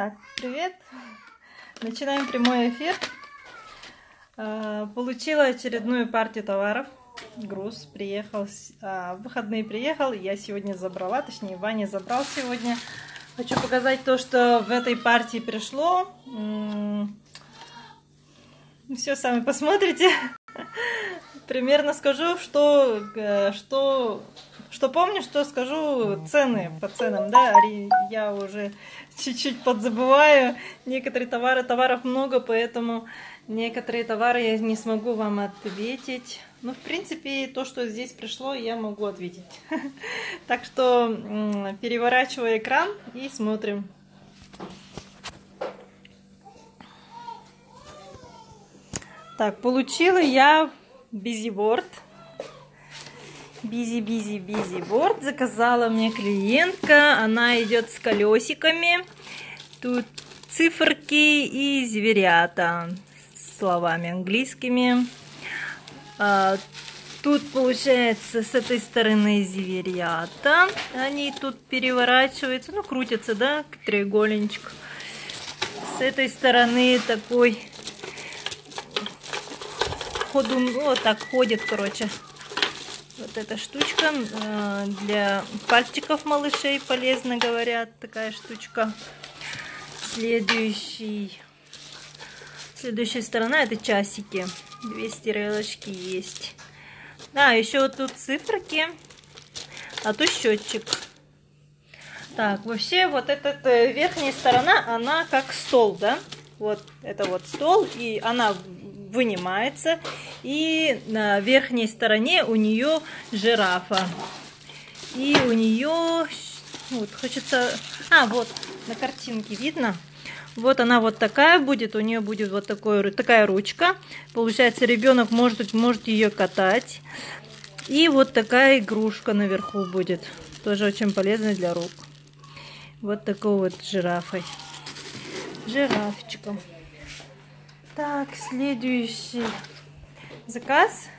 Так, привет! Начинаем прямой эфир. Получила очередную партию товаров. Груз приехал, в выходные приехал. Я сегодня забрала, точнее Ваня забрал сегодня. Хочу показать то, что в этой партии пришло. Все, сами посмотрите. Примерно скажу, что помню, что скажу цены по ценам, да, я уже чуть-чуть подзабываю. Некоторые товаров много, поэтому некоторые товары я не смогу вам ответить. Ну, в принципе, то, что здесь пришло, я могу ответить. Так что переворачиваю экран и смотрим. Так, получила я бизиборд. Бизиборд заказала мне клиентка. Она идет с колесиками. Тут циферки и зверята с словами английскими. Тут получается с этой стороны зверята. Они тут переворачиваются, ну крутятся, да, треугольничек. С этой стороны такой ходун, вот так ходит, короче. Вот эта штучка для пальчиков малышей полезно, говорят, такая штучка. Следующая сторона — это часики. 2 стрелочки есть. Да, еще вот тут циферки, а тут счетчик. Так, вообще вот эта верхняя сторона, она как стол, да? Вот это вот стол, и она вынимается, и на верхней стороне у нее жирафа, и у нее вот хочется, вот на картинке видно, вот она вот такая будет, у нее будет вот такая ручка, получается ребенок может ее катать, и вот такая игрушка наверху будет, тоже очень полезная для рук, вот такой вот жирафчиком. Так, следующий заказ.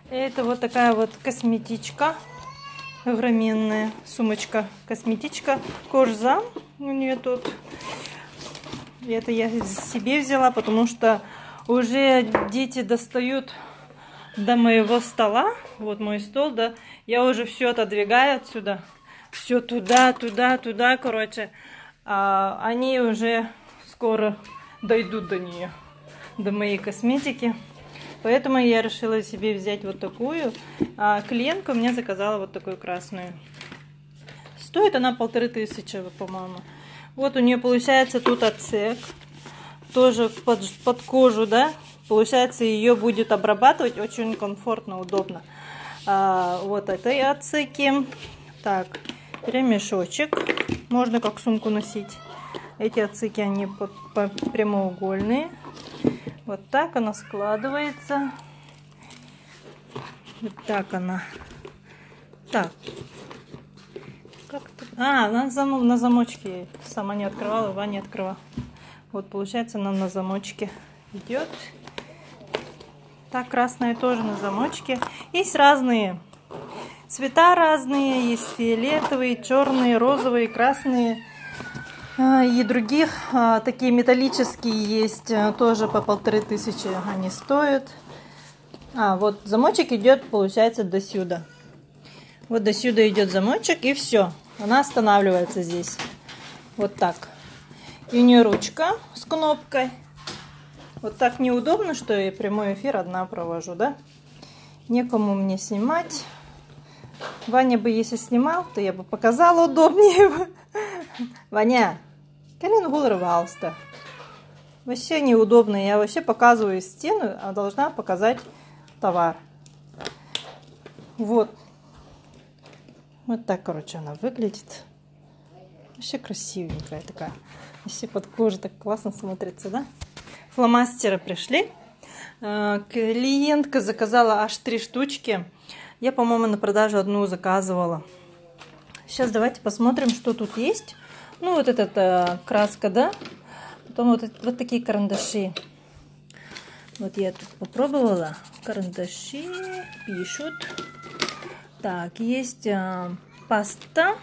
Это вот такая вот косметичка. Огроменная сумочка косметичка. Кожзам у нее тут. Это я себе взяла, потому что уже дети достают до моего стола. Вот мой стол, да. Я уже все отодвигаю отсюда. Все туда, короче. Они уже скоро дойдут до нее. До моей косметики, поэтому я решила себе взять вот такую, а клиентка у меня заказала вот такую красную. Стоит она 1500, по-моему. Вот у нее получается тут отсек, тоже под кожу, да, получается ее будет обрабатывать очень комфортно, удобно. Вот этой отсеки. Так, ремешочек, можно как сумку носить. Эти отсеки, они прямоугольные. Вот так она складывается. Вот так она. Так. На замочке. Сама не открывала, Ваня открывала. Вот получается она на замочке идет. Так, красная тоже на замочке. Есть разные цвета, разные. Есть фиолетовые, черные, розовые, красные. И других, такие металлические есть, тоже по 1500 они стоят. Вот замочек идет, получается, до сюда. Вот до сюда идет замочек, и все. Она останавливается здесь. Вот так. И у нее ручка с кнопкой. Вот так неудобно, что я прямой эфир одна провожу, да? Некому мне снимать. Ваня бы, если снимал, то я бы показала удобнее. Ваня, Калин гул рвался. Вообще неудобно. Я вообще показываю стену, а должна показать товар. Вот. Вот так, короче, она выглядит. Вообще красивенькая такая. Вообще под кожей так классно смотрится, да? Фломастеры пришли. Клиентка заказала аж 3 штучки. Я, по-моему, на продажу одну заказывала. Сейчас давайте посмотрим, что тут есть. Ну, вот эта краска, да? Потом вот такие карандаши. Вот я тут попробовала. Карандаши пишут. Так, есть паста.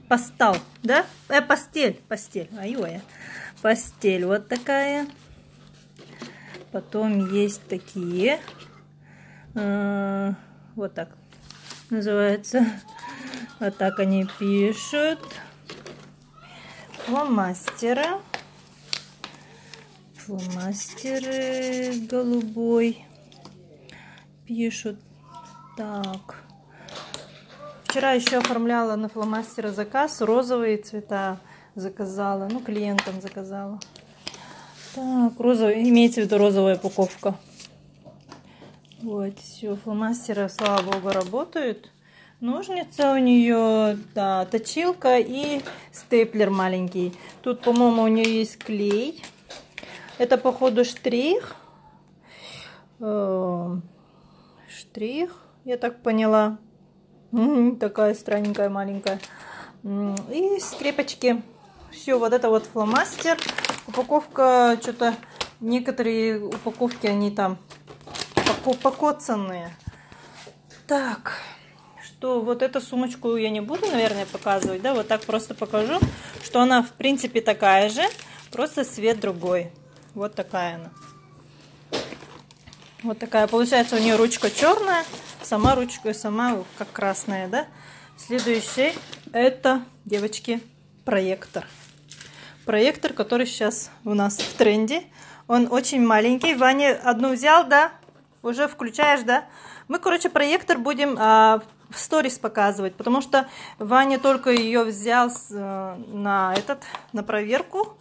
постал, да? Постель, постель, ай-ой, постель вот такая. Потом есть такие, вот так называется, вот так они пишут. Фломастеры, фломастеры голубой пишут. Так, вчера еще оформляла на фломастеры заказ, розовые цвета заказала, ну клиентам заказала. Так, розовый, имеется в виду розовая упаковка. Вот, все, фломастеры, слава богу, работают. Ножницы у нее, да, точилка и степлер маленький. Тут, по-моему, у нее есть клей. Это, походу, штрих. Штрих, я так поняла. Такая странненькая, маленькая. И скрепочки. Все, вот это вот фломастер. Упаковка, что-то, некоторые упаковки, они там покоцанные. Так, что вот эту сумочку я не буду, наверное, показывать, да, вот так просто покажу, что она, в принципе, такая же, просто цвет другой. Вот такая она. Вот такая, получается, у нее ручка черная, сама ручка, сама как красная, да. Следующий, это, девочки, проектор. Проектор, который сейчас у нас в тренде. Он очень маленький. Ваня одну взял, да? Уже включаешь, да? Мы, короче, проектор будем в сторис показывать, потому что Ваня только ее взял на проверку.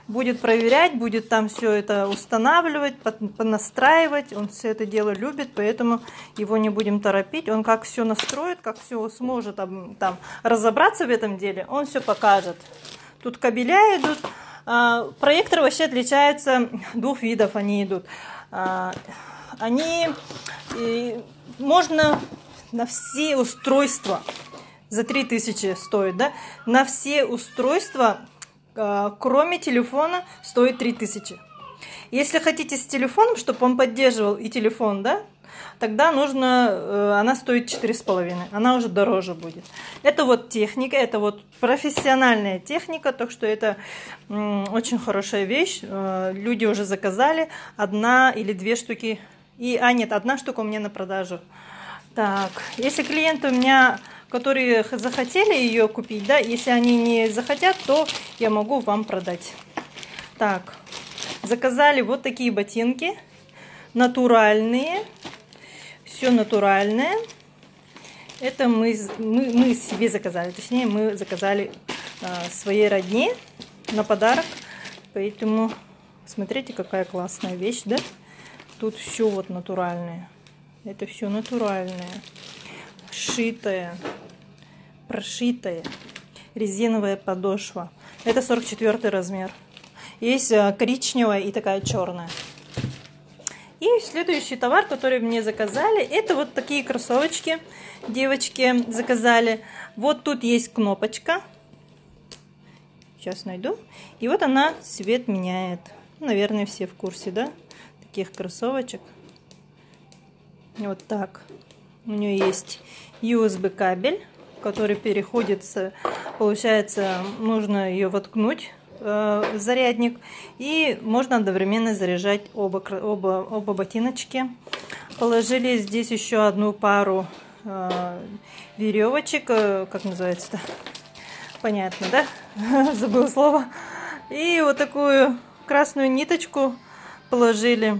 Будет проверять, будет там все это устанавливать, понастраивать. Он все это дело любит, поэтому его не будем торопить. Он как все настроит, как все сможет там разобраться в этом деле, он все покажет. Тут кабеля идут. Проекторы вообще отличаются, двух видов они идут. Они можно на все устройства, за 3000 стоит, да? На все устройства, кроме телефона, стоит 3000. Если хотите с телефоном, чтобы он поддерживал и телефон, да? Тогда нужно, она стоит 4,5, она уже дороже будет. Это вот техника, это вот профессиональная техника, так что это очень хорошая вещь. Люди уже заказали, 1 или 2 штуки, нет, 1 штука у меня на продажу. Так, если клиенты у меня, которые захотели ее купить, да, если они не захотят, то я могу вам продать. Так, заказали вот такие ботинки, натуральные. Все натуральное. Это мы себе заказали. Точнее, мы заказали своей родне на подарок. Поэтому смотрите, какая классная вещь, да? Тут все вот натуральное. Это все натуральное. Шитое. Прошитое. Резиновая подошва. Это 44 размер. Есть коричневая и такая черная. И следующий товар, который мне заказали, это вот такие кроссовочки. Девочки заказали. Вот тут есть кнопочка. Сейчас найду. И вот она цвет меняет. Наверное, все в курсе, да? Таких кроссовочек. Вот так. У нее есть USB кабель, который переходит, получается, нужно ее воткнуть в зарядник, и можно одновременно заряжать оба ботиночки. Положили здесь еще одну пару веревочек, как называется-то? Понятно, да? Забыла слово. И вот такую красную ниточку положили,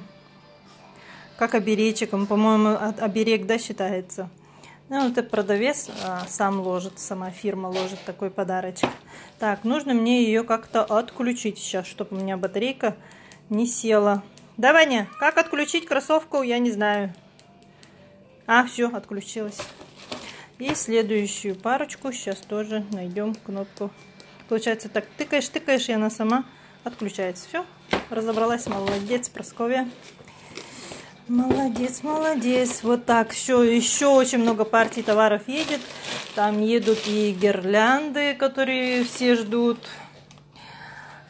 как оберечек. По-моему, оберег, да, считается. Ну, это продавец сам ложит, сама фирма ложит такой подарочек. Так, нужно мне ее как-то отключить сейчас, чтобы у меня батарейка не села. Да, Ваня, как отключить кроссовку, я не знаю. Все, отключилась. И следующую парочку сейчас тоже найдем кнопку. Получается, так тыкаешь, и она сама отключается. Все, разобралась, молодец, Прасковья. Молодец, молодец. Вот так. Еще очень много партий товаров едет. Там едут и гирлянды, которые все ждут.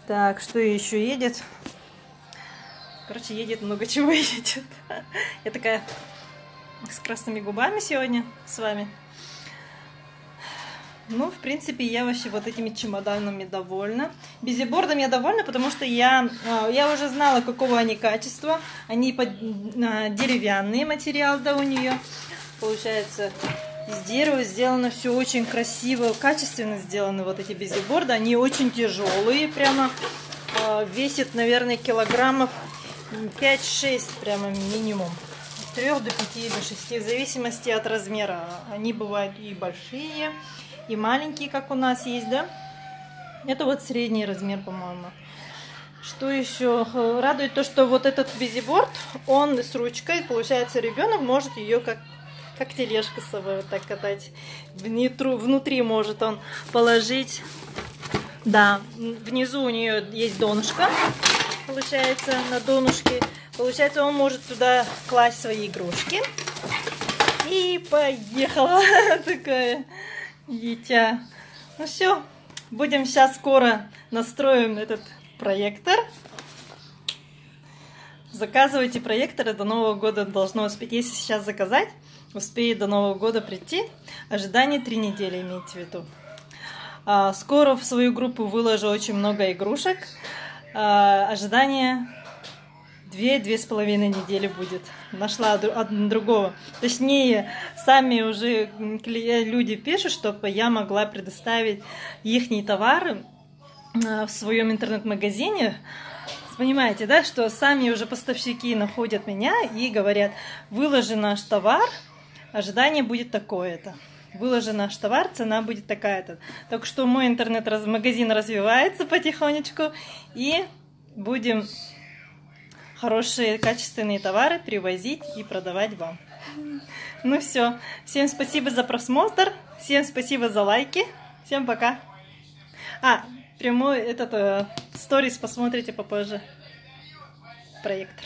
Так, что еще едет? Короче, едет много чего едет. Я такая с красными губами сегодня с вами. Ну, в принципе, я вообще вот этими чемоданами довольна. Бизибордом я довольна, потому что я уже знала, какого они качества. Они деревянный материал, да, у нее. Получается, из дерева сделано все очень красиво, качественно сделаны вот эти бизиборды. Они очень тяжелые, прямо весят, наверное, килограммов 5-6, прямо минимум. От 3 до 5 до 6, в зависимости от размера. Они бывают и большие, и маленькие, как у нас есть, да? Это вот средний размер, по-моему. Что еще радует, то что вот этот бизиборд, он с ручкой, получается, ребенок может ее как тележку с собой вот так катать. Внутри может он положить, да, внизу у нее есть донышко, получается, на донышке. Получается, он может туда класть свои игрушки. И поехала такая дитя. Ну все, будем сейчас скоро настроим этот проектор. Заказывайте проекторы, до Нового года должно успеть. Если сейчас заказать, успеет до Нового года прийти. Ожидание 3 недели, имейте в виду. Скоро в свою группу выложу очень много игрушек. Ожидание 2-2,5 недели будет. Нашла другого. Точнее, сами уже люди пишут, чтобы я могла предоставить их товары в своем интернет-магазине. Понимаете, да, что сами уже поставщики находят меня и говорят: выложи наш товар, ожидание будет такое-то. Выложи наш товар, цена будет такая-то. Так что мой интернет-магазин развивается потихонечку, и будем хорошие, качественные товары привозить и продавать вам. Ну все, всем спасибо за просмотр, всем спасибо за лайки, всем пока. Прямой сторис посмотрите попозже. Проектор.